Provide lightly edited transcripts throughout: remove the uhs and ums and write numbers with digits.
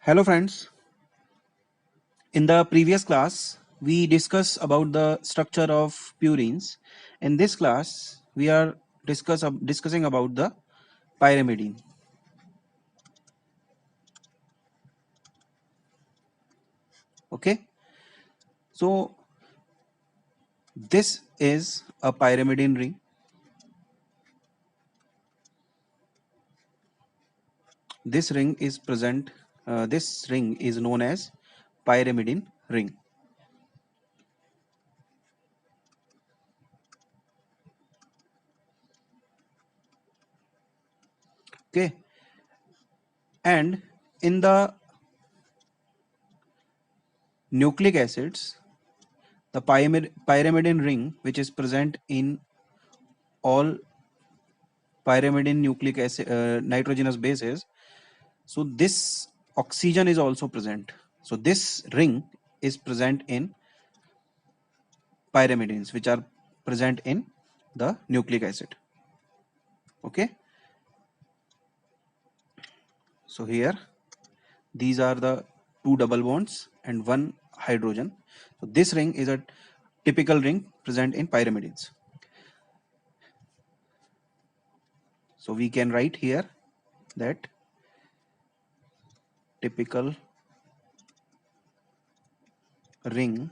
Hello friends, in the previous class we discussed about the structure of purines. In this class we are discussing about the pyrimidine. Okay, so this is a pyrimidine ring. This ring is present. This ring is known as pyrimidine ring. Okay, and in the nucleic acids, the pyrimidine ring, which is present in all pyrimidine nucleic acid nitrogenous bases, so this oxygen is also present. So this ring is present in pyrimidines, which are present in the nucleic acid. Okay, so here these are the two double bonds and one hydrogen. So this ring is a typical ring present in pyrimidines. So we can write here that typical ring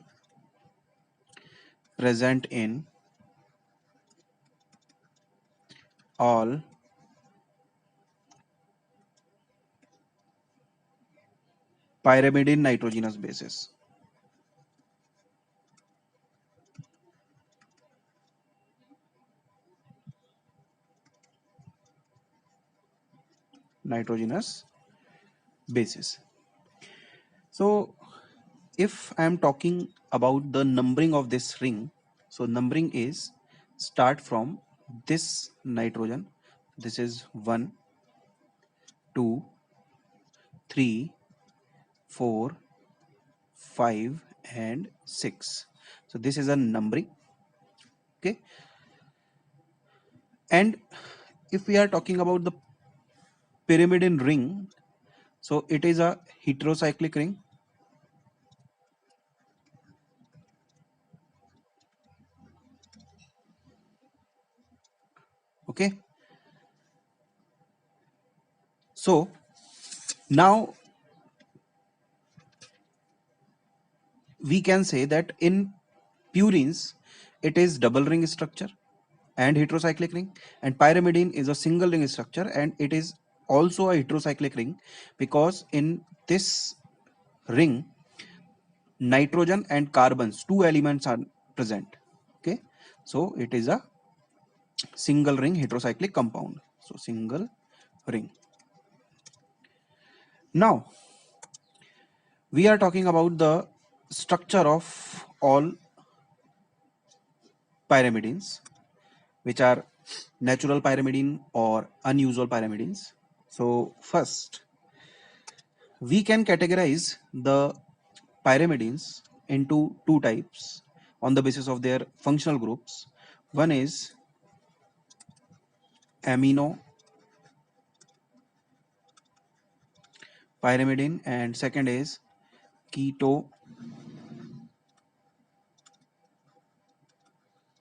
present in all pyrimidine nitrogenous bases. Nitrogenous bases. So if I am talking about the numbering of this ring, so numbering is start from this nitrogen. This is 1, 2, 3, 4, 5 and 6. So this is a numbering. Okay, and if we are talking about the pyrimidine ring, so it is a heterocyclic ring. Okay, so now we can say that in purines it is double ring structure and heterocyclic ring, and pyrimidine is a single ring structure and it is also a heterocyclic ring, because in this ring nitrogen and carbons, two elements are present. Okay, so it is a single ring heterocyclic compound. So single ring. Now we are talking about the structure of all pyrimidines, which are natural pyrimidine or unusual pyrimidines. So first we can categorize the pyrimidines into two types on the basis of their functional groups. One is amino pyrimidine and second is keto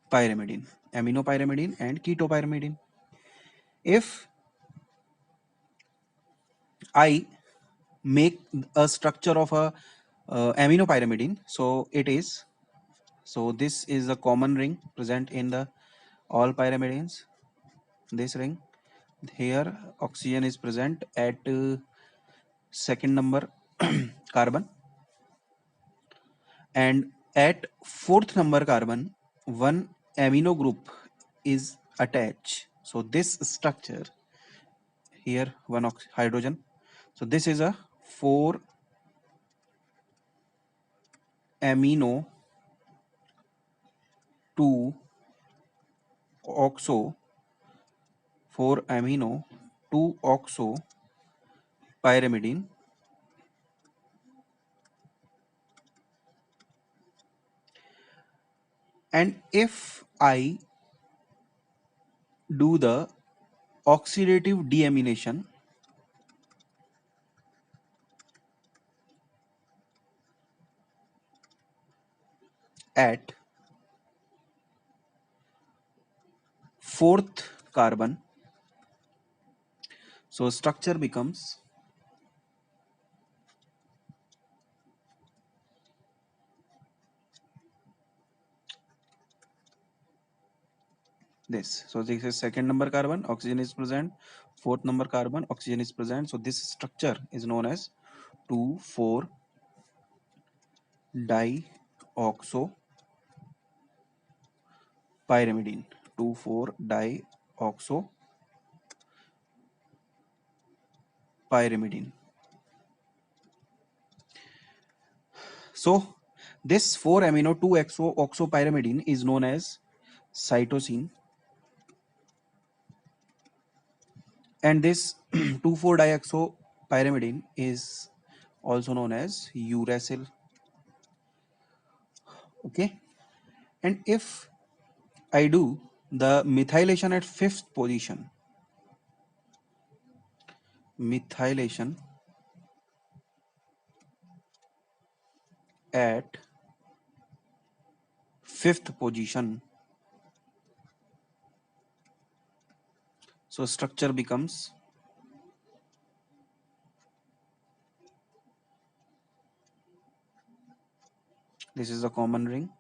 pyrimidine, amino pyrimidine and keto pyrimidine. If I make a structure of a amino pyrimidine, so it is, so this is a common ring present in the all pyrimidines. This ring here oxygen is present at second number carbon, and at fourth number carbon one amino group is attached. So this structure here one hydrogen, so this is a 4 amino 2 oxo 4 amino 2 oxo pyrimidine, and if I do the oxidative deamination, at fourth carbon. So structure becomes this. So this is second number carbon, oxygen is present. Fourth number carbon, oxygen is present. So this structure is known as 2,4 dioxopyrimidine. 2,4 dioxopyrimidine. So this 4 amino 2-oxopyrimidine is known as cytosine, and this 2,4-dioxopyrimidine is also known as uracil. Okay, and if I do the methylation at fifth position, methylation at fifth position, so structure becomes this is a common ring.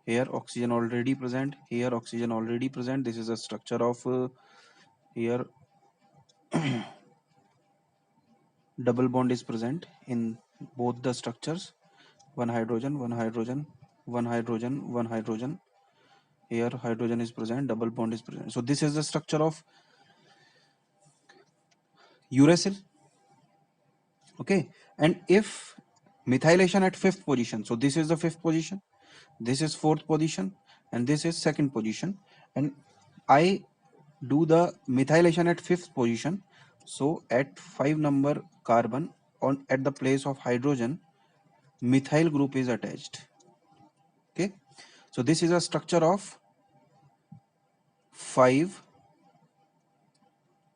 Here oxygen already present, here oxygen already present. This is a structure of here double bond is present in both the structures. One hydrogen, one hydrogen, one hydrogen, one hydrogen. Here hydrogen is present, double bond is present. So this is the structure of uracil. Okay, and if methylation at fifth position, so this is the fifth position, this is fourth position, and this is second position, and I do the methylation at fifth position. So at 5 number carbon on at the place of hydrogen, methyl group is attached. Okay, so this is a structure of 5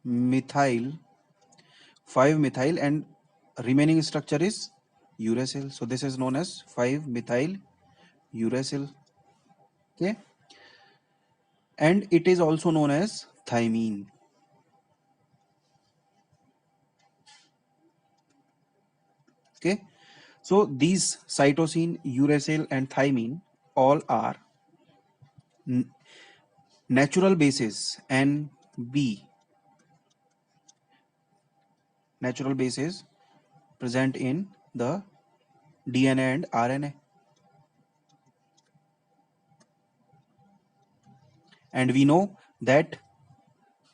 methyl, 5 methyl, and remaining structure is uracil. So this is known as 5 methyl uracil. Okay, and it is also known as thymine. Okay, so these cytosine, uracil, and thymine all are natural bases, NB, natural bases present in the DNA and RNA. And we know that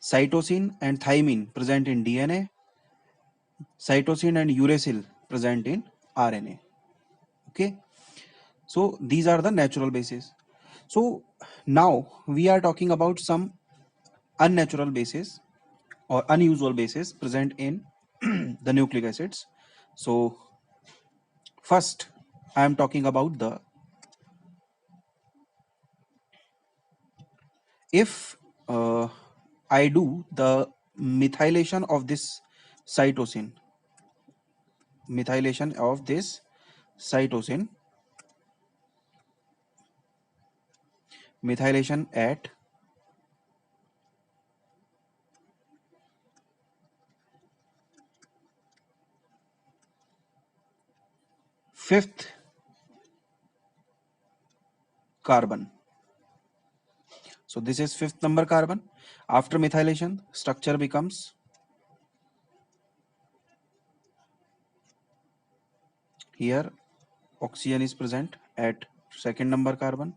cytosine and thymine present in DNA, cytosine and uracil present in RNA. Okay, so these are the natural bases. So now we are talking about some unnatural bases or unusual bases present in the nucleic acids. So first I am talking about the, if I do the methylation of this cytosine, methylation of this cytosine, methylation at fifth carbon. So this is fifth number carbon. After methylation, structure becomes here oxygen is present at second number carbon.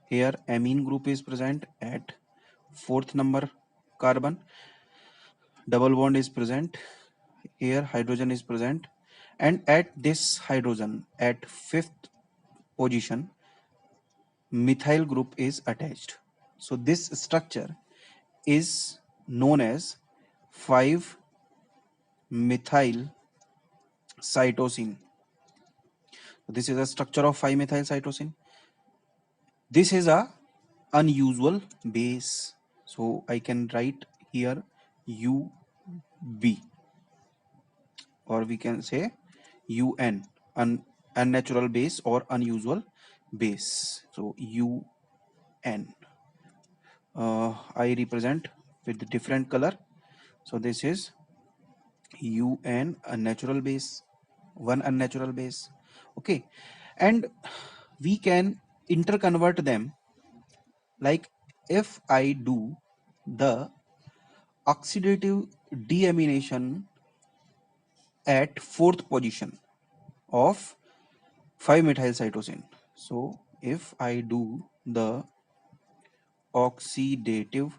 Here amine group is present at fourth number carbon. Double bond is present. Here hydrogen is present, and at this hydrogen at fifth position, methyl group is attached. So this structure is known as 5 methyl cytosine. This is a structure of 5 methyl cytosine. This is a unusual base, so I can write here UB, or we can say UN, unnatural base or unusual base. So UN. I represent with the different color. So this is UN, a natural base, one unnatural base. Okay, and we can interconvert them, like if I do the oxidative deamination at fourth position of 5-methyl cytosine. So if I do the oxidative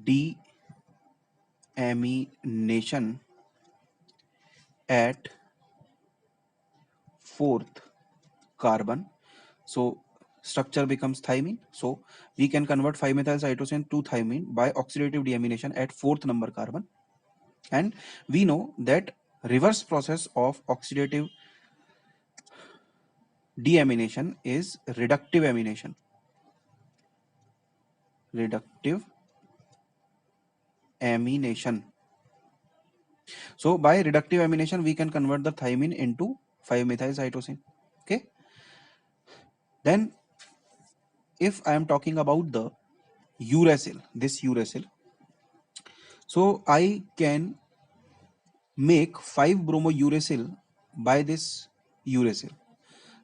deamination at fourth carbon, so structure becomes thymine. So we can convert 5-methyl cytosine to thymine by oxidative deamination at fourth number carbon. And we know that reverse process of oxidative deamination is reductive amination. Reductive amination. So by reductive amination, we can convert the thymine into 5-methyl cytosine. Okay. Then if I am talking about the uracil, this uracil, so I can make 5-bromouracil by this uracil.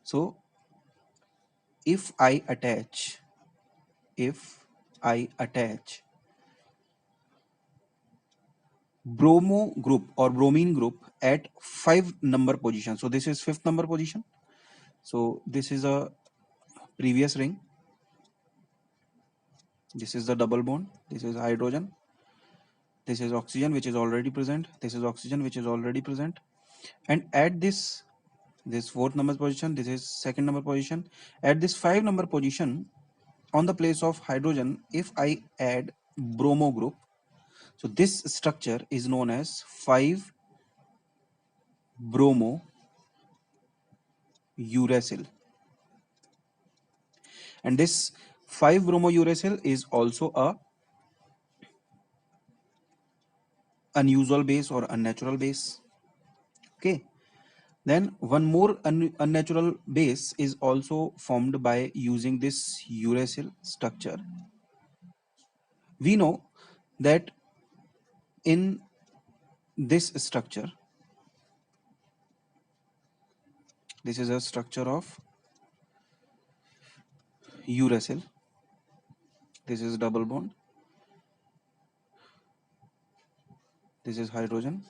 So if I attach bromo group or bromine group at 5 number position, so this is 5th number position. So this is a previous ring, this is the double bond, this is hydrogen, this is oxygen which is already present, this is oxygen which is already present, and at this 4th number position, this is 2nd number position, at this 5 number position, on the place of hydrogen, if I add bromo group, so this structure is known as 5-bromouracil, and this 5-bromouracil is also a unusual base or unnatural base. Okay. Then one more unnatural base is also formed by using this uracil structure. We know that in this structure, this is a structure of uracil, this is double bond, this is hydrogen,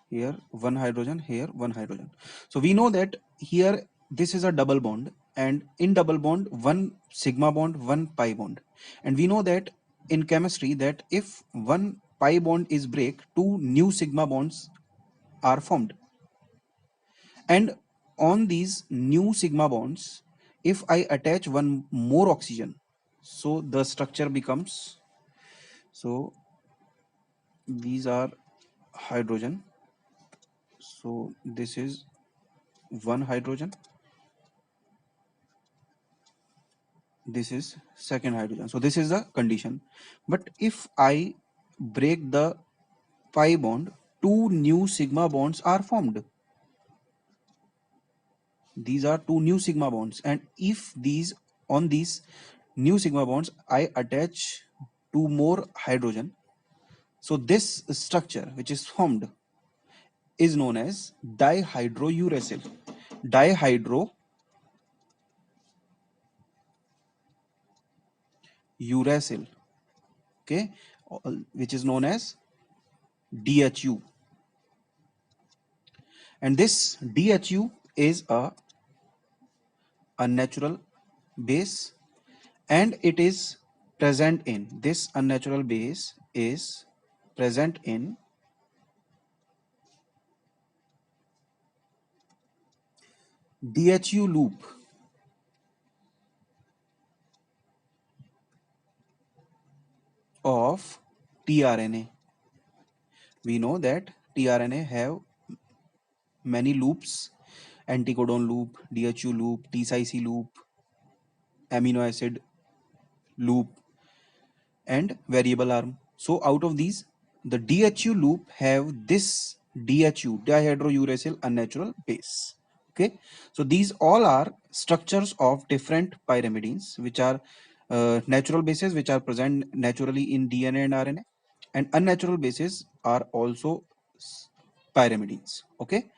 here one hydrogen, here one hydrogen. So we know that here this is a double bond, and in double bond one sigma bond, one pi bond, and we know that in chemistry that if one pi bond is break, two new sigma bonds are formed, and on these new sigma bonds, if I attach one more oxygen, so the structure becomes, so these are hydrogen, so this is one hydrogen, this is second hydrogen, so this is the condition. But if I break the pi bond, two new sigma bonds are formed, these are two new sigma bonds, and if these, on these new sigma bonds I attach two more hydrogen, so this structure which is formed is known as dihydrouracil. Dihydrouracil, okay, which is known as DHU, and this DHU is a unnatural base, and it is present in, this unnatural base is present in DHU loop of tRNA. We know that tRNA have many loops: anticodon loop, DHU loop, T-CIC loop, amino acid loop, and variable arm. So out of these, the DHU loop have this DHU, dihydrouracil unnatural base. Okay, so these all are structures of different pyrimidines, which are natural bases which are present naturally in DNA and RNA, and unnatural bases are also pyrimidines. Okay,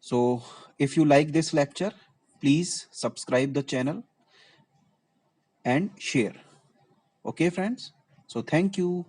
so if you like this lecture, please subscribe the channel and share. Okay, friends. So thank you.